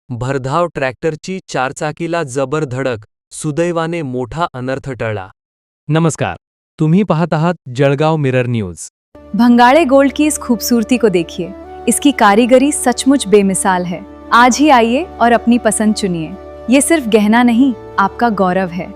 भरधाव ट्रॅक्टरची चारचाकीला जबर धडक, सुदैवाने मोठा अनर्थ टळला। नमस्कार, तुम्ही पाहत आहात जळगाव मिरर न्यूज। भंगाड़े गोल्ड की इस खूबसूरती को देखिए, इसकी कारीगरी सचमुच बेमिसाल है। आज ही आइए और अपनी पसंद चुनिए। ये सिर्फ गहना नहीं, आपका गौरव है।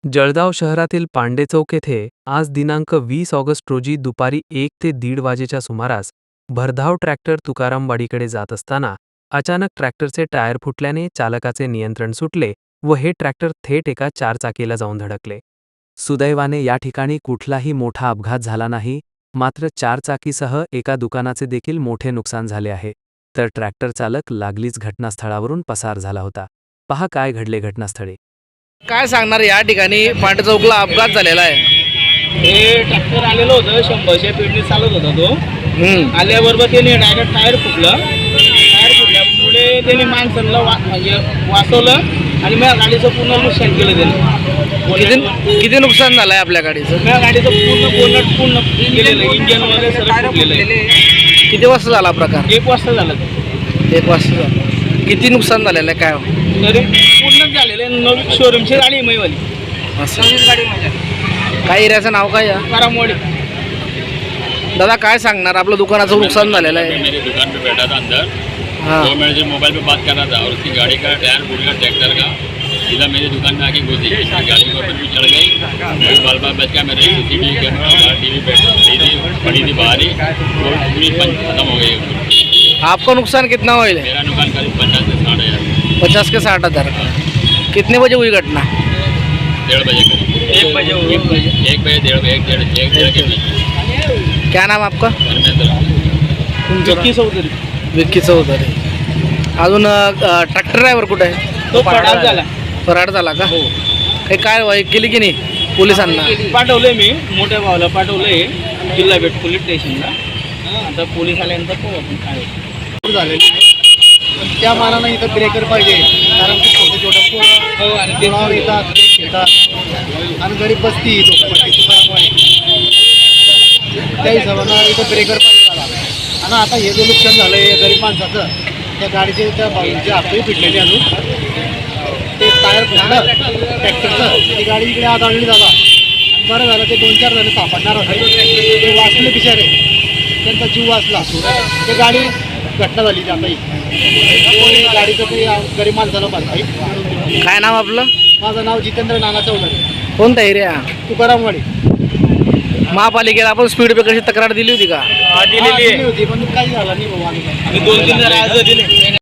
जळगाव शहरातील पांडे चौक येथे आज दिनांक 20 ऑगस्ट रोजी दुपारी 1 ते 1:30 वाजेच्या सुमारास भरधाव ट्रॅक्टर तुकारामवाडीकडे जात असताना अचानक ट्रॅक्टरचे टायर फुटल्याने चालकाचे नियंत्रण सुटले व हे ट्रॅक्टर थेट एका चारचाकीला जाऊन धडकले। सुदैवाने या ठिकाणी कुठलाही मोठा अपघात झाला नाही, मात्र चारचाकीसह एका दुकानाचे देखील मोठे नुकसान झाले आहे। तर ट्रॅक्टर चालक लागलीच घटनास्थळावरून पसार झाला होता। पहा काय घडले घटनास्थळी। काय सांगणार या ठिकाणी पांडे चौकला अपघात झालेला आहे। हे ट्रॅक्टर आलेलं होतं 100च्या स्पीडने चालत होता तो। आल्याबरोबर त्याने डायरेक्ट टायर फुटलं। टायर फुटल्यामुळे त्याने माणसांना म्हणजे वाचवलं आणि माझ्या गाडीचं पूर्ण नुकसान केलं त्याने। किती नुकसान झालंय आपल्या गाडीचं? माझ्या गाडीचं पूर्ण गेलेलं आहे, इंजन वगैरे सगळं फुटलेलं आहे। किती वाजता झाला प्रकार? 1 वाजता झालं ते। 1 वाजता झालं। किती नुकसान झालेलं आहे काय? तरी पूर्णच झालेलं आहे। नवीन शोरूमची गाडी आहे मैवाली, नवीन गाडी माझ्या। काय एरियाचं नाव काय? तुकारामवाडी। दादा काय सांगणार, आपलं दुकानाचं नुकसान झालेलं आहे? मेरी दुकान पे बैठा था अंदर। हाँ। तो मैं जो मोबाइल पे बात कर रहा था और उसकी गाड़ी का टायर फूट गया ट्रैक्टर का, सीधा मेरी दुकान में आके घुसी। गाड़ी के ऊपर भी चढ़ गई। मेरे बाल बाल बच गया। मेरे सीसीटीवी कैमरा बाहर टीवी पड़ी थी बाहर ही, वो पूरी पंच खत्म हो गई। आपका नुकसान कितना हुआ? मेरा नुकसान करीब 50 से 60 हज़ार। 50 के 60 हज़ार। कितने बजे हुई घटना? 1:30 बजे करीब। 1 बजे 1 बजे 1 बजे 1:30 के बीच। क्या नाम आपका? धर्मेंद्र। विक्की चौधरी। विक्की चौधरी। अजून ट्रॅक्टर ड्रायव्हर कुठे आहे? तो फरार झाला। फरार झाला का? काही काय केली की नाही पोलिसांना? पाठवलंय मी, मोठ्या भावाला पाठवलंय जिल्हा पेठ पोलीस स्टेशनला। आता पोलीस आल्यानंतर पाहू आपण काय झालेलं आहे। त्या मानानं इथं ब्रेकर पाहिजे, कारण की छोटे छोटे पोरं आणि ते येतात येतात आणि गरीब बसती त्या हिशोबानं इथं ब्रेकर पाहिजे झाला। आणि आता हे जे नुकसान झालं आहे गरीब माणसाचं, त्या गाडीचे त्या भाऊचे हातही फिटलेले अजून ते टायर फुटलं ट्रॅक्टरचं, ती गाडी इकडे आदळली झाला। आणि बरं झालं ते 2-4 जण सापडणार होते, ते वाचले बिचारे, त्यांचा जीव वाचला। ते गाडी घटना झाली आताही ते गाडीचं ते गरीब माणसाला बांधता। काय नाव आपलं? माझं नाव जितेंद्र नाना चौधरी, कोणता एरिया? तुकारामवाडी। महापालिकेला आपण स्पीड ब्रेकरची तक्रार दिली होती का? दिलेली होती पण काही झालं नाही भाऊ। आम्ही 2-3 जण अर्ज दिले।